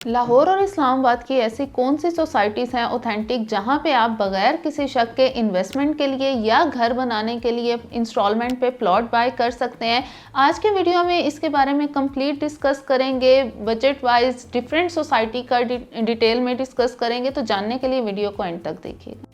लाहौर और इस्लामाबाद की ऐसी कौन सी सोसाइटीज़ हैं ऑथेंटिक जहां पे आप बगैर किसी शक के इन्वेस्टमेंट के लिए या घर बनाने के लिए इंस्टॉलमेंट पे प्लॉट बाय कर सकते हैं। आज के वीडियो में इसके बारे में कंप्लीट डिस्कस करेंगे, बजट वाइज डिफरेंट सोसाइटी का डिटेल में डिस्कस करेंगे। तो जानने के लिए वीडियो को एंड तक देखिएगा।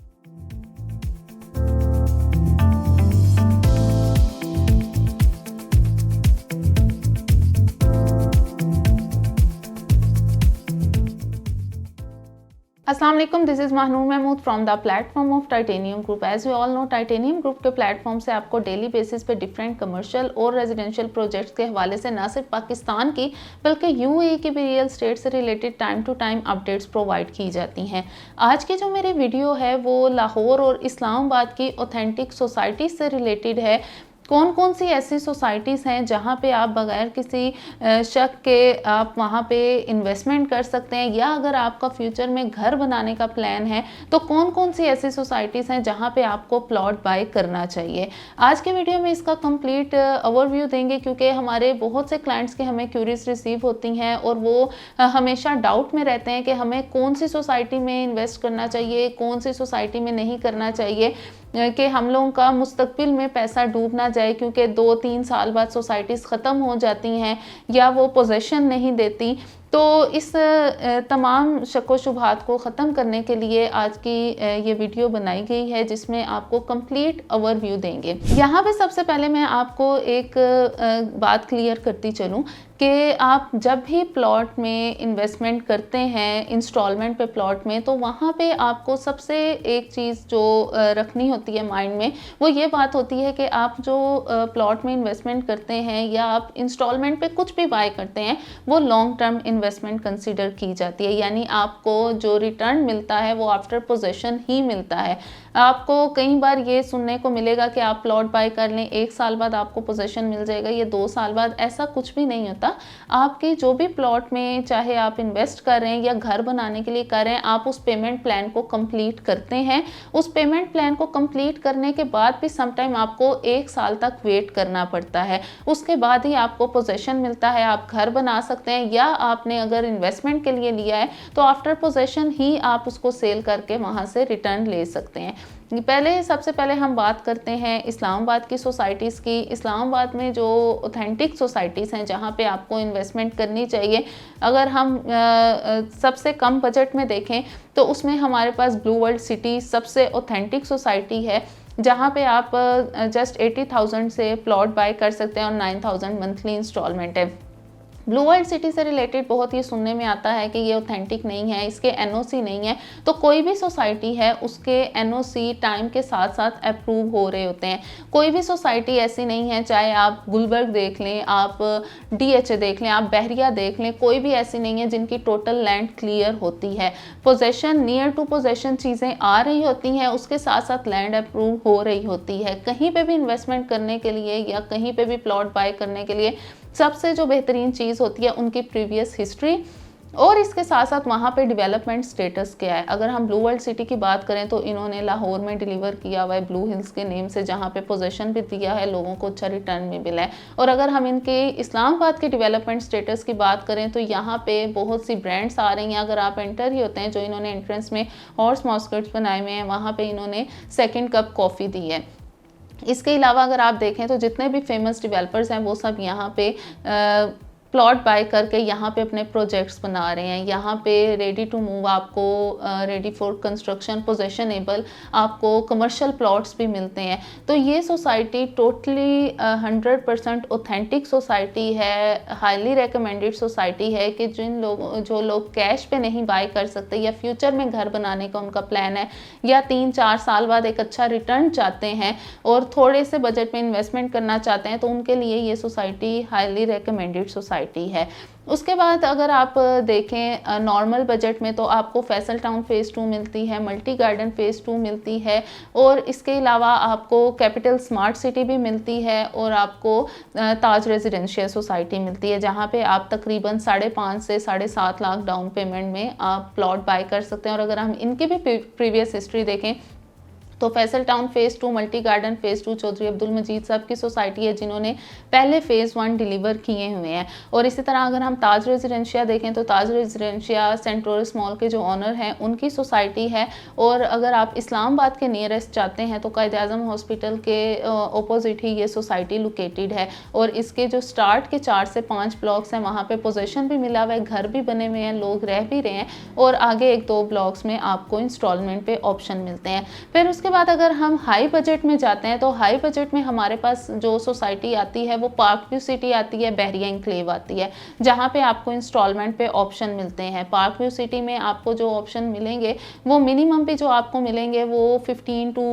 अस्सलाम वालेकुम, this is Mahnoor Mahmood from the platform of Titanium Group. As we all know, Titanium Group के प्लेटफॉर्म से आपको डेली बेसिस पे डिफरेंट कमर्शियल और रेजिडेंशियल प्रोजेक्ट्स के हवाले से ना सिर्फ पाकिस्तान की बल्कि यूएई की भी रियल स्टेट से related time to time updates provide की जाती हैं। आज की जो मेरी वीडियो है वो लाहौर और इस्लामाबाद की ऑथेंटिक सोसाइटी से रिलेटेड है। कौन कौन सी ऐसी सोसाइटीज़ हैं जहाँ पे आप बगैर किसी शक के आप वहाँ पे इन्वेस्टमेंट कर सकते हैं, या अगर आपका फ्यूचर में घर बनाने का प्लान है तो कौन कौन सी ऐसी सोसाइटीज़ हैं जहाँ पे आपको प्लॉट बाय करना चाहिए। आज के वीडियो में इसका कंप्लीट ओवरव्यू देंगे, क्योंकि हमारे बहुत से क्लाइंट्स के हमें क्यूरीज रिसीव होती हैं और वो हमेशा डाउट में रहते हैं कि हमें कौन सी सोसाइटी में इन्वेस्ट करना चाहिए, कौन सी सोसाइटी में नहीं करना चाहिए, कि हम लोगों का मुस्तकबिल में पैसा डूब ना जाए, क्योंकि 2-3 साल बाद सोसाइटीज़ ख़त्म हो जाती हैं या वो पोजेशन नहीं देती। तो इस तमाम शक व शुबहात को ख़त्म करने के लिए आज की ये वीडियो बनाई गई है, जिसमें आपको कंप्लीट ओवरव्यू देंगे। यहाँ पे सबसे पहले मैं आपको एक बात क्लियर करती चलूँ कि आप जब भी प्लॉट में इन्वेस्टमेंट करते हैं इंस्टॉलमेंट पे प्लॉट में, तो वहाँ पे आपको सबसे एक चीज़ जो रखनी होती है माइंड में, वो ये बात होती है कि आप जो प्लॉट में इन्वेस्टमेंट करते हैं या आप इंस्टॉलमेंट पे कुछ भी बाय करते हैं, वो लॉन्ग टर्म इन्वेस्टमेंट कंसीडर की जाती है। यानी आपको जो रिटर्न मिलता है वो आफ्टर पोजेशन ही मिलता है। आपको कई बार ये सुनने को मिलेगा कि आप प्लॉट बाय कर लें, 1 साल बाद आपको पोजेशन मिल जाएगा, ये 2 साल बाद, ऐसा कुछ भी नहीं होता। आपके जो भी प्लॉट में चाहे आप इन्वेस्ट कर रहे हैं या घर बनाने के लिए कर रहे हैं, आप उस पेमेंट प्लान को कंप्लीट करते हैं। उस पेमेंट प्लान को कंप्लीट करने के बाद भी समटाइम आपको 1 साल तक वेट करना पड़ता है। उसके बाद ही आपको पोजेशन मिलता है, आप घर बना सकते हैं, या आपने अगर इन्वेस्टमेंट के लिए लिया है तो आफ्टर पोजेशन ही आप उसको सेल करके वहाँ से रिटर्न ले सकते हैं। सबसे पहले हम बात करते हैं इस्लामाबाद की सोसाइटीज़ की। इस्लामाबाद में जो ऑथेंटिक सोसाइटीज़ हैं जहाँ पे आपको इन्वेस्टमेंट करनी चाहिए, अगर हम सबसे कम बजट में देखें तो उसमें हमारे पास ब्लू वर्ल्ड सिटी सबसे ऑथेंटिक सोसाइटी है, जहाँ पे आप जस्ट 80,000 से प्लॉट बाय कर सकते हैं और 9,000 मंथली इंस्टॉलमेंट है। ब्लू वर्ल्ड सिटी से रिलेटेड बहुत ही सुनने में आता है कि ये ऑथेंटिक नहीं है, इसके एनओसी नहीं है। तो कोई भी सोसाइटी है उसके एनओसी टाइम के साथ साथ अप्रूव हो रहे होते हैं। कोई भी सोसाइटी ऐसी नहीं है, चाहे आप गुलबर्ग देख लें, आप डीएचए देख लें, आप बहरिया देख लें, कोई भी ऐसी नहीं है जिनकी टोटल लैंड क्लियर होती है। पोजेशन, नियर टू पोजेशन चीज़ें आ रही होती हैं, उसके साथ साथ लैंड अप्रूव हो रही होती है। कहीं पे भी इन्वेस्टमेंट करने के लिए या कहीं पे भी प्लॉट बाय करने के लिए सबसे जो बेहतरीन चीज़ होती है उनकी प्रीवियस हिस्ट्री, और इसके साथ साथ वहाँ पे डेवलपमेंट स्टेटस क्या है। अगर हम ब्लू वर्ल्ड सिटी की बात करें तो इन्होंने लाहौर में डिलीवर किया हुआ है ब्लू हिल्स के नेम से, जहाँ पे पोजेशन भी दिया है, लोगों को अच्छा रिटर्न भी मिला है। और अगर हम इनके इस्लामाबाद के डेवलपमेंट स्टेटस की बात करें तो यहाँ पे बहुत सी ब्रांड्स आ रही हैं। अगर आप एंटर ही होते हैं, जो इन्होंने एंट्रेंस में हॉर्स मॉस्किट्स बनाए हुए हैं, वहाँ पर इन्होंने 2nd कप कॉफ़ी दी है। इसके अलावा अगर आप देखें तो जितने भी फेमस डेवलपर्स हैं वो सब यहाँ पे प्लॉट बाय करके यहाँ पे अपने प्रोजेक्ट्स बना रहे हैं। यहाँ पे रेडी टू मूव आपको, रेडी फॉर कंस्ट्रक्शन, पोजेशनेबल आपको कमर्शियल प्लॉट्स भी मिलते हैं। तो ये सोसाइटी टोटली 100% ऑथेंटिक सोसाइटी है, हाईली रिकमेंडेड सोसाइटी है कि जो लोग कैश पे नहीं बाय कर सकते या फ्यूचर में घर बनाने का उनका प्लान है, या 3-4 साल बाद एक अच्छा रिटर्न चाहते हैं और थोड़े से बजट में इन्वेस्टमेंट करना चाहते हैं, तो उनके लिए ये सोसाइटी हाईली रिकमेंडेड सोसाइटी है। उसके बाद अगर आप देखें नॉर्मल बजट में, तो आपको फैसल टाउन फेज़ 2 मिलती है, मल्टी गार्डन फेज़ 2 मिलती है, और इसके अलावा आपको कैपिटल स्मार्ट सिटी भी मिलती है, और आपको ताज रेजिडेंशियल सोसाइटी मिलती है, जहाँ पे आप तकरीबन 5.5 से 7.5 लाख डाउन पेमेंट में आप प्लॉट बाय कर सकते हैं। और अगर हम इनकी भी प्रीवियस हिस्ट्री देखें तो Faisal town phase 2 multi garden phase 2 Chaudhry Abdul Majeed sahab की सोसाइटी है जिन्होंने पहले फ़ेज़ 1 डिलीवर किए हुए हैं। और इसी तरह अगर हम ताज रेजिडेंशिया देखें तो ताज रेजिडेंशिया सेंट टोरस मॉल के जो ऑनर हैं उनकी सोसाइटी है। और अगर आप इस्लामाबाद के नियरेस्ट जाते हैं तो कायद-ए-आज़म हॉस्पिटल के ऑपोजिट ही ये सोसाइटी लोकेटेड है। और इसके जो स्टार्ट के 4 से 5 ब्लॉक्स हैं वहाँ पे पोजेसन भी मिला हुआ है, घर भी बने हुए हैं, लोग रह भी रहे हैं और आगे 1-2 ब्लॉक्स में आपको इंस्टॉलमेंट पे ऑप्शन मिलते हैं। फिर उसके बाद अगर हम हाई बजट में जाते हैं तो हाई बजट में हमारे पास जो सोसाइटी आती है वो पार्क व्यू सिटी आती है, बहरिया एनक्लेव आती है, जहाँ पे आपको इंस्टॉलमेंट पे ऑप्शन मिलते हैं। पार्क व्यू सिटी में आपको जो ऑप्शन मिलेंगे वो मिनिमम पे जो आपको मिलेंगे वो 15 टू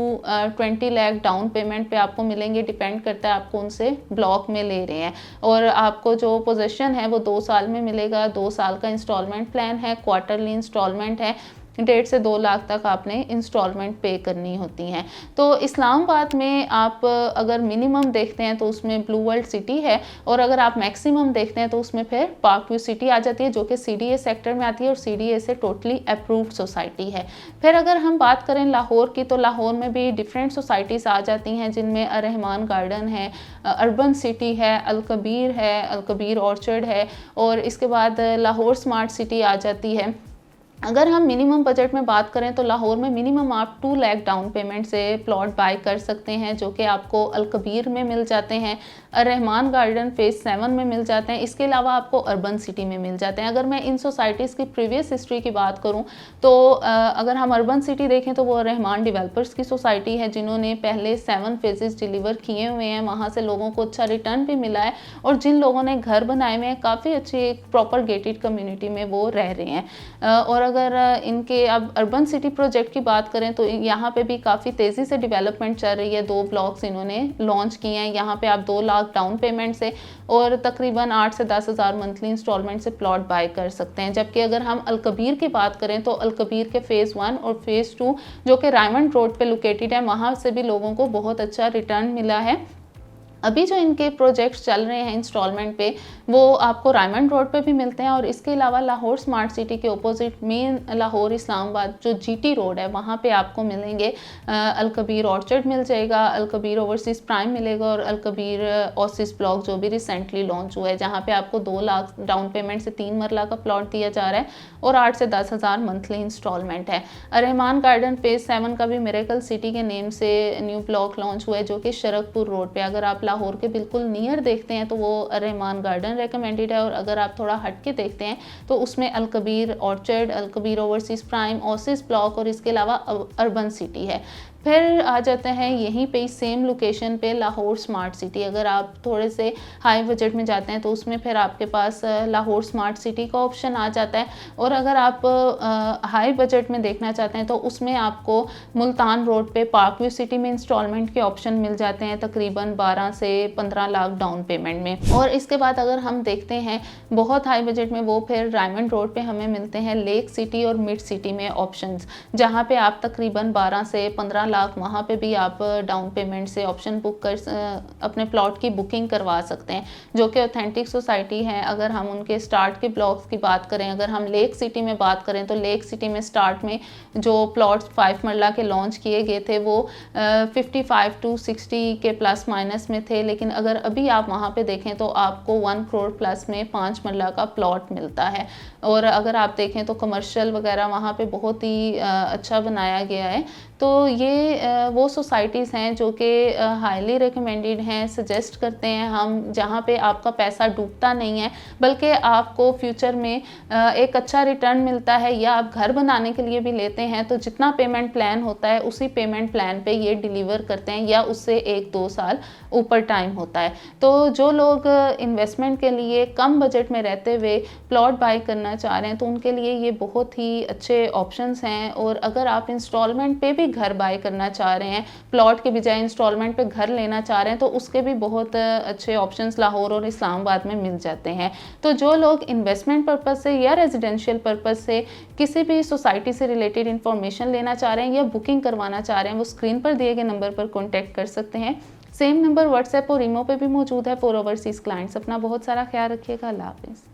20 लाख डाउन पेमेंट पे आपको मिलेंगे, डिपेंड करता है आप कौन से ब्लॉक में ले रहे हैं। और आपको जो पोजीशन है वो 2 साल में मिलेगा, 2 साल का इंस्टॉलमेंट प्लान है, क्वार्टरली इंस्टॉलमेंट है, 1.5 से 2 लाख तक आपने इंस्टॉलमेंट पे करनी होती हैं। तो इस्लामाबाद में आप अगर मिनिमम देखते हैं तो उसमें ब्लू वर्ल्ड सिटी है और अगर आप मैक्सिमम देखते हैं तो उसमें फिर पार्क व्यू सिटी आ जाती है जो कि CDA सेक्टर में आती है और CDA से टोटली अप्रूव्ड सोसाइटी है। फिर अगर हम बात करें लाहौर की तो लाहौर में भी डिफरेंट सोसाइटीज़ आ जाती हैं जिनमें रहमान गार्डन है, अर्बन सिटी है, अल कबीर ऑर्चर्ड है और इसके बाद लाहौर स्मार्ट सिटी आ जाती है। अगर हम मिनिमम बजट में बात करें तो लाहौर में मिनिमम आप 2 लाख डाउन पेमेंट से प्लॉट बाय कर सकते हैं जो कि आपको अल कबीर में मिल जाते हैं, रहमान गार्डन फ़ेज़ 7 में मिल जाते हैं। इसके अलावा आपको अर्बन सिटी में मिल जाते हैं। अगर मैं इन सोसाइटीज़ की प्रीवियस हिस्ट्री की बात करूं तो अगर हम अर्बन सिटी देखें तो वो रहमान डेवलपर्स की सोसाइटी है जिन्होंने पहले 7 फेजेस डिलीवर किए हुए हैं, वहाँ से लोगों को अच्छा रिटर्न भी मिला है और जिन लोगों ने घर बनाए हुए हैं काफ़ी अच्छी एक प्रॉपर गेटेड कम्युनिटी में वो रह रहे हैं। और अगर इनके अब अर्बन सिटी प्रोजेक्ट की बात करें तो यहाँ पे भी काफ़ी तेज़ी से डेवलपमेंट चल रही है। 2 ब्लॉक्स इन्होंने लॉन्च किए हैं। यहाँ पे आप 2 लाख डाउन पेमेंट से और तकरीबन 8 से 10 हज़ार मंथली इंस्टॉलमेंट से प्लॉट बाय कर सकते हैं। जबकि अगर हम अल कबीर की बात करें तो अल कबीर के फ़ेज़ 1 और फ़ेज़ 2 जो कि रायमंड रोड पे लोकेटेड है, वहाँ से भी लोगों को बहुत अच्छा रिटर्न मिला है। अभी जो इनके प्रोजेक्ट्स चल रहे हैं इंस्टॉलमेंट पे वो आपको रायमंड रोड पे भी मिलते हैं और इसके अलावा लाहौर स्मार्ट सिटी के ऑपोजिट मेन लाहौर इस्लामाबाद जो GT रोड है वहाँ पे आपको मिलेंगे अल कबीर ऑर्चर्ड मिल जाएगा, अल कबीर ओवरसीज प्राइम मिलेगा और अल कबीर ओसिस ब्लॉक जो भी रिसेंटली लॉन्च हुआ है जहाँ पे आपको 2 लाख डाउन पेमेंट से 3 मरला का प्लॉट दिया जा रहा है और 8 से 10 हज़ार मंथली इंस्टॉलमेंट है। रहमान गार्डन फ़ेज़ 7 का भी मिरेकल सिटी के नेम से न्यू ब्लॉक लॉन्च हुआ है जो कि शरकपुर रोड पे, अगर आप लाहौर के बिल्कुल नियर देखते हैं तो वो रहमान गार्डन रेकमेंडेड है और अगर आप थोड़ा हट के देखते हैं तो उसमें Al Kabir orchard, Al Kabir overseas prime, oasis block और इसके अलावा अर्बन सिटी है। फिर आ जाते हैं यहीं पे सेम लोकेशन पे लाहौर स्मार्ट सिटी। अगर आप थोड़े से हाई बजट में जाते हैं तो उसमें फिर आपके पास लाहौर स्मार्ट सिटी का ऑप्शन आ जाता है और अगर आप हाई बजट में देखना चाहते हैं तो उसमें आपको मुल्तान रोड पे पार्क व्यू सिटी में इंस्टॉलमेंट के ऑप्शन मिल जाते हैं तकरीबन 12 से 15 लाख डाउन पेमेंट में। और इसके बाद अगर हम देखते हैं बहुत हाई बजट में वो फिर रायमंड रोड पे हमें मिलते हैं लेक सिटी और मिड सिटी में ऑप्शंस, जहाँ पे आप तकरीबन 12 से 15 लाख वहाँ पे भी आप डाउन पेमेंट से ऑप्शन बुक कर अपने प्लॉट की बुकिंग करवा सकते हैं जो कि ऑथेंटिक सोसाइटी है। अगर हम उनके स्टार्ट के ब्लॉक्स की बात करें, अगर हम लेक सिटी में बात करें तो लेक सिटी में स्टार्ट में जो प्लॉट्स 5 मरला के लॉन्च किए गए थे वो 55 टू 60 के प्लस माइनस में थे, लेकिन अगर अभी आप वहाँ पे देखें तो आपको 1 करोड़ प्लस में 5 मरला का प्लॉट मिलता है। और अगर आप देखें तो कमर्शियल वगैरह वहाँ पे बहुत ही अच्छा बनाया गया है। तो ये वो सोसाइटीज़ हैं जो कि हाईली रिकमेंडेड हैं, सजेस्ट करते हैं हम, जहाँ पे आपका पैसा डूबता नहीं है बल्कि आपको फ्यूचर में एक अच्छा रिटर्न मिलता है। या आप घर बनाने के लिए भी लेते हैं तो जितना पेमेंट प्लान होता है उसी पेमेंट प्लान पे ये डिलीवर करते हैं या उससे 1-2 साल ऊपर टाइम होता है। तो जो लोग इन्वेस्टमेंट के लिए कम बजट में रहते हुए प्लॉट बाय करना चाह रहे हैं तो उनके लिए ये बहुत ही अच्छे ऑप्शंस हैं। और अगर आप इंस्टॉलमेंट पे भी घर बाय करना चाह रहे हैं, प्लॉट के बजाय इंस्टॉलमेंट पे घर लेना चाह रहे हैं तो उसके भी बहुत अच्छे ऑप्शंस लाहौर और इस्लामाबाद में मिल जाते हैं। तो जो लोग इन्वेस्टमेंट पर्पस से या रेजिडेंशियल पर्पस से किसी भी सोसाइटी से रिलेटेड इंफॉर्मेशन लेना चाह रहे हैं या बुकिंग करवाना चाह रहे हैं वो स्क्रीन पर दिए गए नंबर पर कॉन्टैक्ट कर सकते हैं। सेम नंबर व्हाट्सएप और ईमो पे भी मौजूद है फॉर ओवरसीज क्लाइंट्स। अपना बहुत सारा ख्याल रखिएगा। अल्लाह हाफिज़।